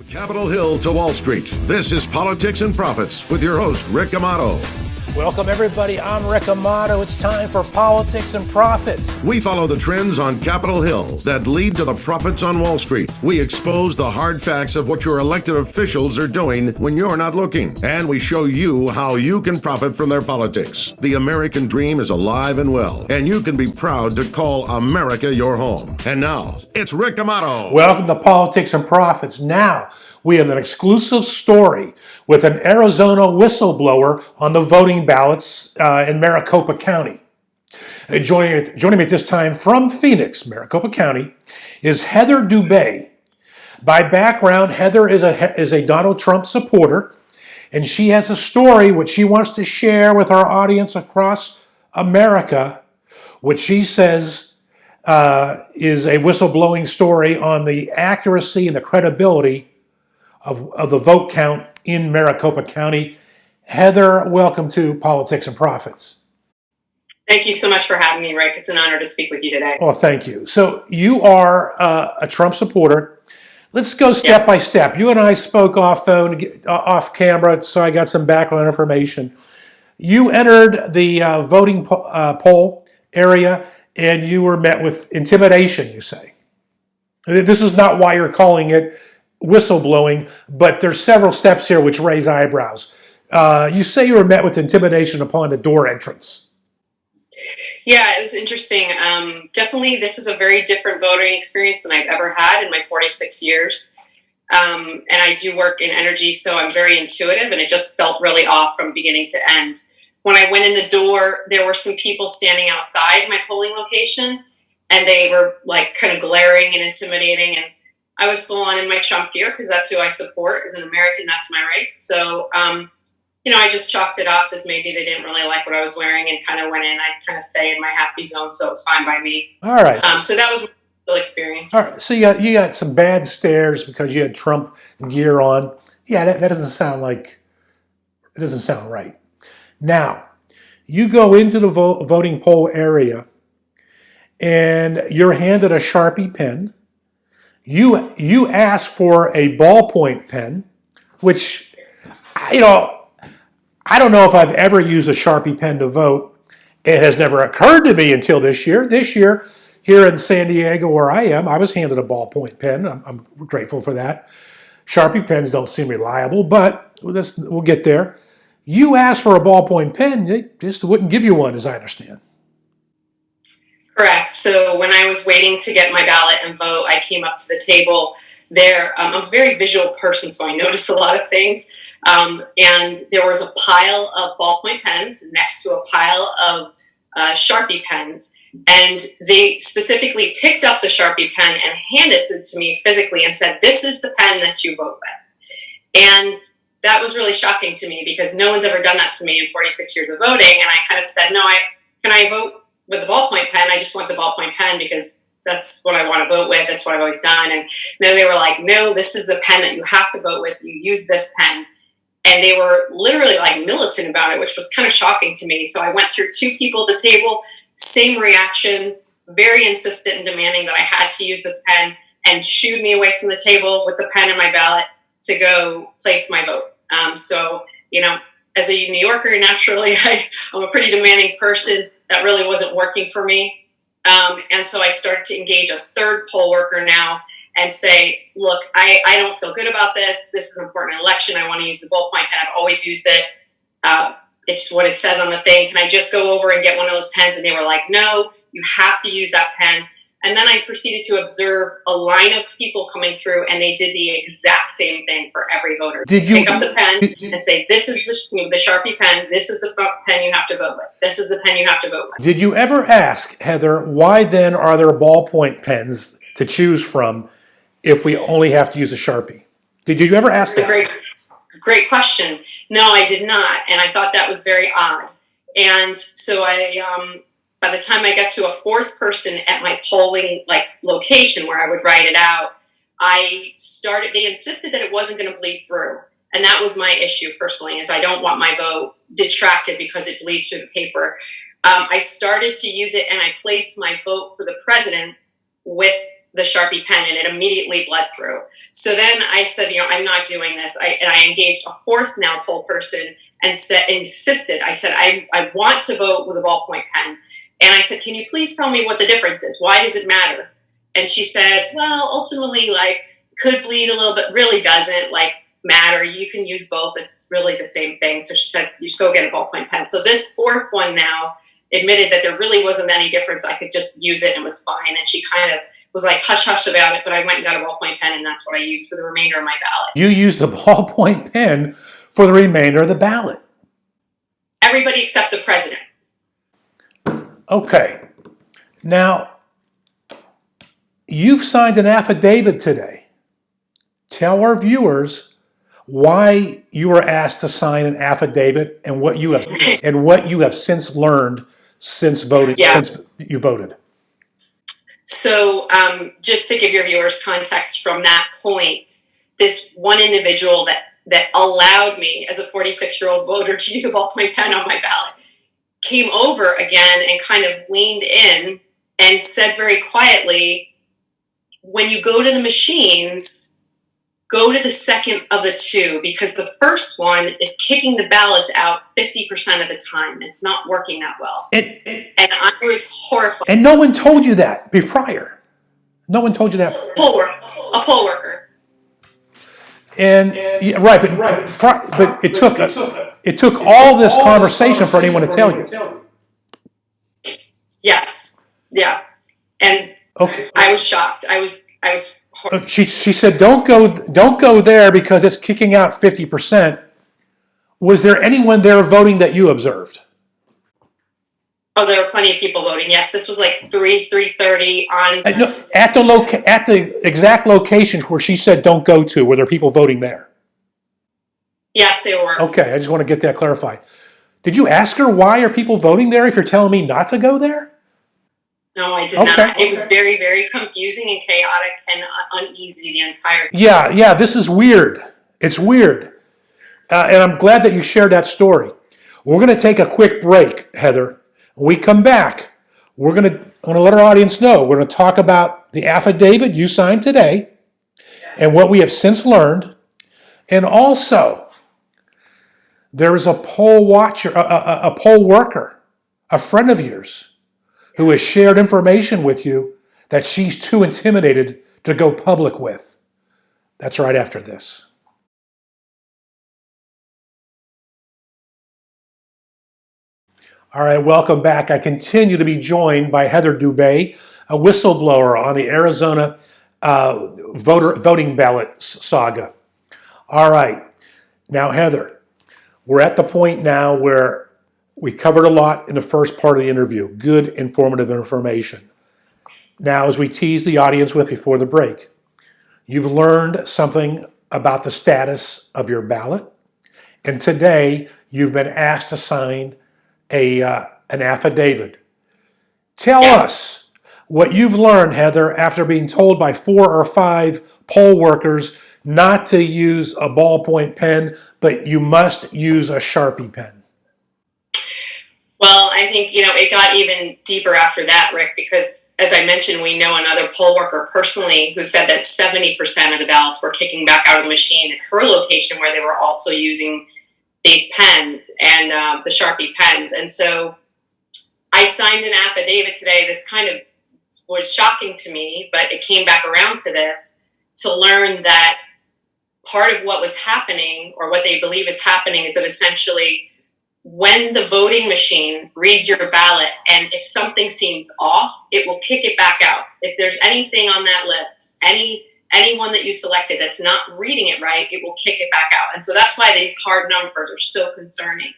Capitol Hill to Wall Street. This is Politics and Profits with your host, Rick Amato. Welcome, everybody. I'm Rick Amato. It's time for Politics and Profits. We follow the trends on Capitol Hill that lead to the profits on Wall Street. We expose the hard facts of what your elected officials are doing when you're not looking. And we show you how you can profit from their politics. The American dream is alive and well, and you can be proud to call America your home. And now, it's Rick Amato. Welcome to Politics and Profits. Now, we have an exclusive story with an Arizona whistleblower on the voting ballots in Maricopa County. Joining me at this time from Phoenix, Maricopa County, is Heather Dube. By background, Heather is a Donald Trump supporter, and she has a story which she wants to share with our audience across America, which she says is a whistleblowing story on the accuracy and the credibility of the vote count in Maricopa County. Heather, welcome to Politics and Profits. Thank you so much for having me, Rick. It's an honor to speak with you today. Well, thank you. So you are a Trump supporter. Let's go step by step. You and I spoke off camera, so I got some background information. You entered the voting poll area, and you were met with intimidation, you say. This is not why you're calling it whistleblowing, but there's several steps here which raise eyebrows. You say you were met with intimidation upon the door entrance. Yeah, it was interesting. Definitely, this is a very different voting experience than I've ever had in my 46 years. And I do work in energy, so I'm very intuitive, and it just felt really off from beginning to end. When I went in the door, there were some people standing outside my polling location, and they were like kind of glaring and intimidating, and I was full on in my Trump gear because that's who I support. As an American, that's my right. So, I just chalked it up as maybe they didn't really like what I was wearing and kind of went in. I kind of stay in my happy zone, so it was fine by me. All right. So that was my real experience. All right. So you got some bad stares because you had Trump gear on. Yeah, that doesn't sound right. Now, you go into the voting poll area, and you're handed a Sharpie pen. You ask for a ballpoint pen, which, I don't know if I've ever used a Sharpie pen to vote. It has never occurred to me until this year. This year, here in San Diego where I am, I was handed a ballpoint pen. I'm grateful for that. Sharpie pens don't seem reliable, but we'll get there. You asked for a ballpoint pen, they just wouldn't give you one, as I understand. Correct. So when I was waiting to get my ballot and vote, I came up to the table there. I'm a very visual person, so I noticed a lot of things. And there was a pile of ballpoint pens next to a pile of Sharpie pens. And they specifically picked up the Sharpie pen and handed it to me physically and said, "This is the pen that you vote with." And that was really shocking to me because no one's ever done that to me in 46 years of voting. And I kind of said, "No, can I vote with the ballpoint pen? I just want the ballpoint pen because that's what I want to vote with. That's what I've always done." And no, they were like, "No, this is the pen that you have to vote with. You use this pen." And they were literally like militant about it, which was kind of shocking to me. So I went through two people at the table, same reactions, very insistent and demanding that I had to use this pen, and shooed me away from the table with the pen and my ballot to go place my vote. As a New Yorker, naturally, I'm a pretty demanding person. That really wasn't working for me. And so I started to engage a third poll worker now and say, "Look, I don't feel good about this. This is an important election. I want to use the ballpoint pen. I've always used it. It's what it says on the thing. Can I just go over and get one of those pens?" And they were like, "No, you have to use that pen." And then I proceeded to observe a line of people coming through, and they did the exact same thing for every voter. Did you pick up the pen and say, "This is the Sharpie pen. This is the pen you have to vote with. This is the pen you have to vote with." Did you ever ask, Heather, why then are there ballpoint pens to choose from if we only have to use a Sharpie? Did you ever ask that? Great question. No, I did not, and I thought that was very odd. And so by the time I got to a fourth person at my polling location where I would write it out, they insisted that it wasn't going to bleed through. And that was my issue personally, is I don't want my vote detracted because it bleeds through the paper. I started to use it, and I placed my vote for the president with the Sharpie pen, and it immediately bled through. So then I said, I'm not doing this. I engaged a fourth now poll person and insisted. I said, I want to vote with a ballpoint pen. And I said, can you please tell me what the difference is? Why does it matter? And she said, well, ultimately, could bleed a little bit, really doesn't matter. You can use both. It's really the same thing. So she said, you just go get a ballpoint pen. So this fourth one now admitted that there really wasn't any difference. I could just use it and it was fine. And she kind of was hush hush about it, but I went and got a ballpoint pen, and that's what I used for the remainder of my ballot. You used the ballpoint pen for the remainder of the ballot. Everybody except the president. Okay. Now, you've signed an affidavit today. Tell our viewers why you were asked to sign an affidavit and what you have since learned since voting. Yeah. Since you voted. So just to give your viewers context from that point, this one individual that allowed me as a 46-year-old voter to use a ballpoint pen on my ballot came over again and kind of leaned in and said very quietly, when you go to the machines, go to the second of the two, because the first one is kicking the ballots out 50% of the time. It's not working that well. And I was horrified. And no one told you that prior. No one told you that. A poll worker. And right, but it took all this conversation for anyone to tell you. Yes. Yeah. And okay. I was shocked. I was She said, don't go there because it's kicking out 50%. Was there anyone there voting that you observed? Oh, there were plenty of people voting. Yes, this was 3:30 on. No, at the exact locations where she said don't go to, were there people voting there? Yes, there were. Okay, I just want to get that clarified. Did you ask her why are people voting there if you're telling me not to go there? No, I did not. It was very, very confusing and chaotic and uneasy the entire time. Yeah, this is weird. It's weird. And I'm glad that you shared that story. We're going to take a quick break, Heather. When we come back, I want to let our audience know. We're going to talk about the affidavit you signed today and what we have since learned. And also, there is a poll watcher, a poll worker, a friend of yours, who has shared information with you that she's too intimidated to go public with. That's right after this. All right, welcome back. I continue to be joined by Heather Dube, a whistleblower on the Arizona voting ballot saga. All right, now Heather, we're at the point now where we covered a lot in the first part of the interview, good informative information. Now, as we teased the audience with before the break, you've learned something about the status of your ballot, and today you've been asked to sign an affidavit. Tell us what you've learned, Heather, after being told by 4 or 5 poll workers not to use a ballpoint pen, but you must use a Sharpie pen. Well, I think, it got even deeper after that, Rick, because as I mentioned, we know another poll worker personally who said that 70% of the ballots were kicking back out of the machine at her location where they were also using these pens and the Sharpie pens. And so I signed an affidavit today. This kind of was shocking to me, but it came back around to this to learn that part of what was happening, or what they believe is happening, is that essentially when the voting machine reads your ballot and if something seems off, it will kick it back out. If there's anything on that list, anyone that you selected that's not reading it right, it will kick it back out. And so that's why these hard numbers are so concerning.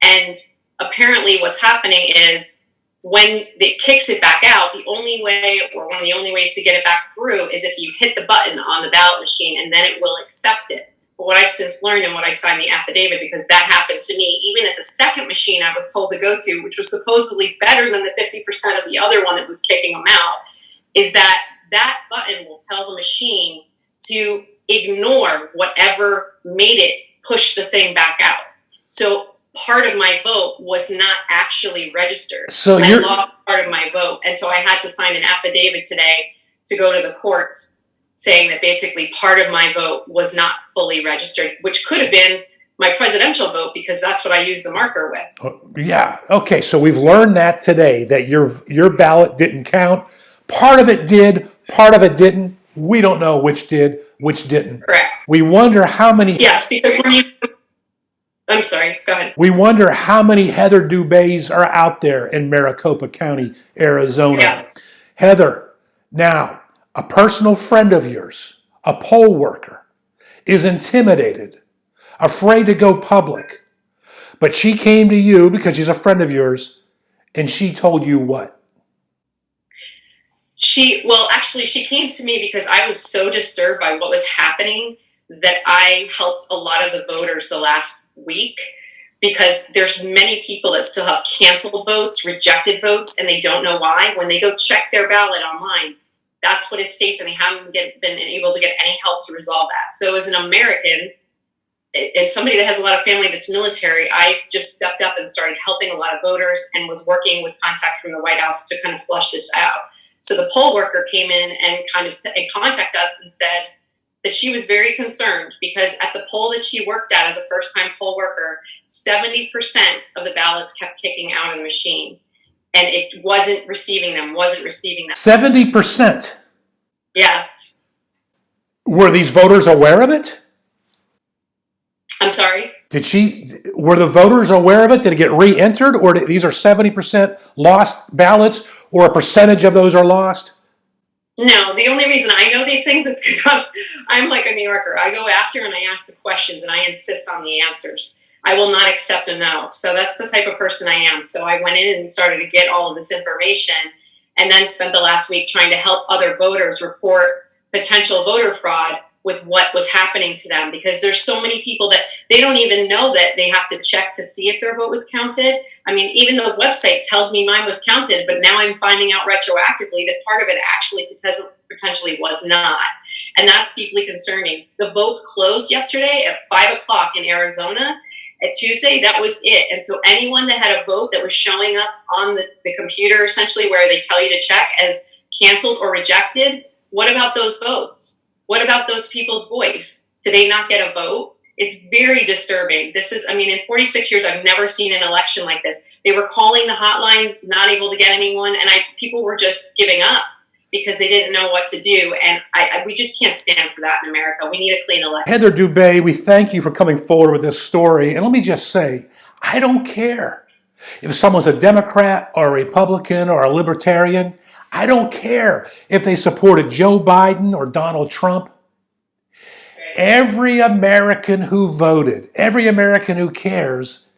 And apparently what's happening is when it kicks it back out, the only way, or one of the only ways to get it back through, is if you hit the button on the ballot machine, and then it will accept it. But what I've since learned, and what I signed the affidavit, because that happened to me, even at the second machine I was told to go to, which was supposedly better than the 50% of the other one that was kicking them out, is that button will tell the machine to ignore whatever made it push the thing back out. So part of my vote was not actually registered. So I lost part of my vote. And so I had to sign an affidavit today to go to the courts saying that basically part of my vote was not fully registered, which could have been my presidential vote because that's what I used the marker with. Yeah. Okay. So we've learned that today, that your ballot didn't count. Part of it did, part of it didn't. We don't know which did, which didn't. Correct. We wonder how many. Yes, because when you. I'm sorry. Go ahead. We wonder how many Heather Dubes are out there in Maricopa County, Arizona. Yeah. Heather, now, a personal friend of yours, a poll worker, is intimidated, afraid to go public. But she came to you because she's a friend of yours, and she told you what? She came to me because I was so disturbed by what was happening that I helped a lot of the voters the last week, because there's many people that still have canceled votes, rejected votes, and they don't know why. When they go check their ballot online, that's what it states, and they haven't been able to get any help to resolve that. So as an American, and somebody that has a lot of family that's military, I just stepped up and started helping a lot of voters and was working with contact from the White House to kind of flush this out. So the poll worker came in and kind of contacted us and said that she was very concerned because at the poll that she worked at as a first-time poll worker, 70% of the ballots kept kicking out of the machine, and it wasn't receiving them. 70%? Yes. Were these voters aware of it? I'm sorry? Were the voters aware of it? Did it get re-entered, or these are 70% lost ballots, or a percentage of those are lost? No, the only reason I know these things is because I'm like a New Yorker. I go after and I ask the questions and I insist on the answers. I will not accept a no. So that's the type of person I am. So I went in and started to get all of this information and then spent the last week trying to help other voters report potential voter fraud with what was happening to them, because there's so many people that they don't even know that they have to check to see if their vote was counted. I mean, even the website tells me mine was counted, but now I'm finding out retroactively that part of it actually potentially was not. And that's deeply concerning. The votes closed yesterday at 5:00 in Arizona. At Tuesday, that was it. And so anyone that had a vote that was showing up on the computer, essentially where they tell you to check as canceled or rejected, what about those votes? What about those people's voice? Did they not get a vote? It's very disturbing. In 46 years, I've never seen an election like this. They were calling the hotlines, not able to get anyone, and people were just giving up because they didn't know what to do. And we just can't stand for that in America. We need a clean election. Heather Dube, we thank you for coming forward with this story. And let me just say, I don't care if someone's a Democrat or a Republican or a Libertarian. I don't care if they supported Joe Biden or Donald Trump. Every American who voted, every American who cares,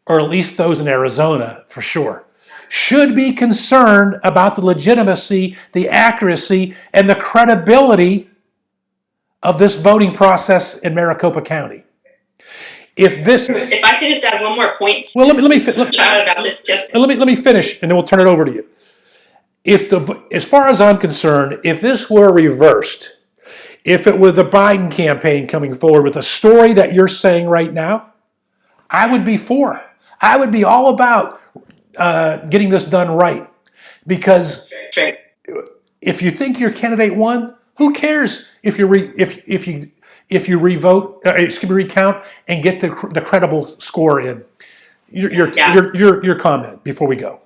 or at least those in Arizona for sure, should be concerned about the legitimacy, the accuracy, and the credibility of this voting process in Maricopa County. If I could just add one more point. Well, let me finish, and then we'll turn it over to you. As far as I'm concerned, if this were reversed, if it were the Biden campaign coming forward with a story that you're saying right now, I would be for. I would be all about getting this done right. Because if you think your candidate won, who cares if you recount and get the credible score in? Your comment before we go.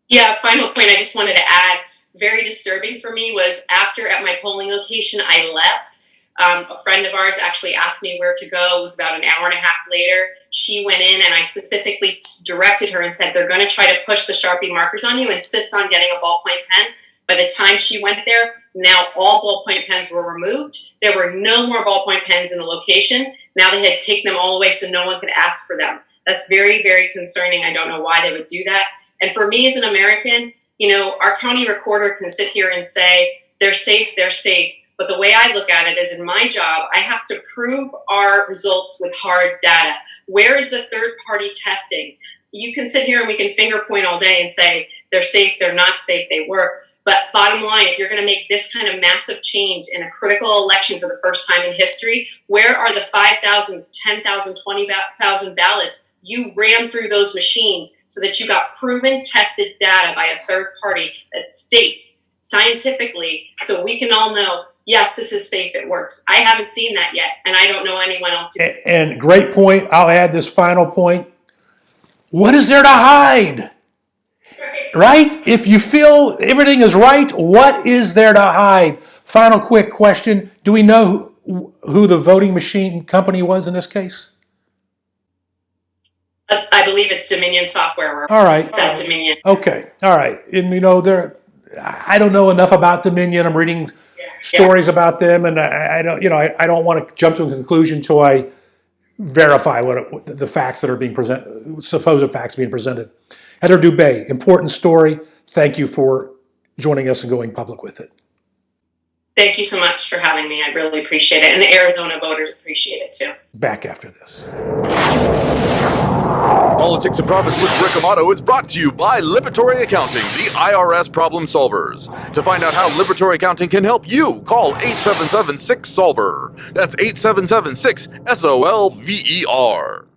Yeah, final point I just wanted to add, very disturbing for me was after at my polling location I left, a friend of ours actually asked me where to go. It was about an hour and a half later. She went in and I specifically directed her and said, they're going to try to push the Sharpie markers on you, insist on getting a ballpoint pen. By the time she went there, now all ballpoint pens were removed. There were no more ballpoint pens in the location. Now they had taken them all away so no one could ask for them. That's very, very concerning. I don't know why they would do that. And for me as an American, our county recorder can sit here and say, they're safe. But the way I look at it is in my job, I have to prove our results with hard data. Where is the third-party testing? You can sit here and we can finger point all day and say, they're safe, they're not safe, they were. But bottom line, if you're going to make this kind of massive change in a critical election for the first time in history, where are the 5,000, 10,000, 20,000 ballots you ran through those machines so that you got proven, tested data by a third party that states scientifically so we can all know, yes, this is safe, it works. I haven't seen that yet, and I don't know anyone else who. And great point. I'll add this final point. What is there to hide? Right? If you feel everything is right, what is there to hide? Final quick question. Do we know who the voting machine company was in this case? I believe it's Dominion Software. All right. Dominion. Okay. All right. And I don't know enough about Dominion. I'm reading stories about them, and I don't want to jump to a conclusion until I verify what the facts that are being presented, supposed facts being presented. Heather Dube, important story. Thank you for joining us and going public with it. Thank you so much for having me. I really appreciate it. And the Arizona voters appreciate it too. Back after this. Politics and Profits with Rick Amato is brought to you by Liberatory Accounting, the IRS problem solvers. To find out how Liberatory Accounting can help you, call 877-6-SOLVER. That's 877-6-SOLVER.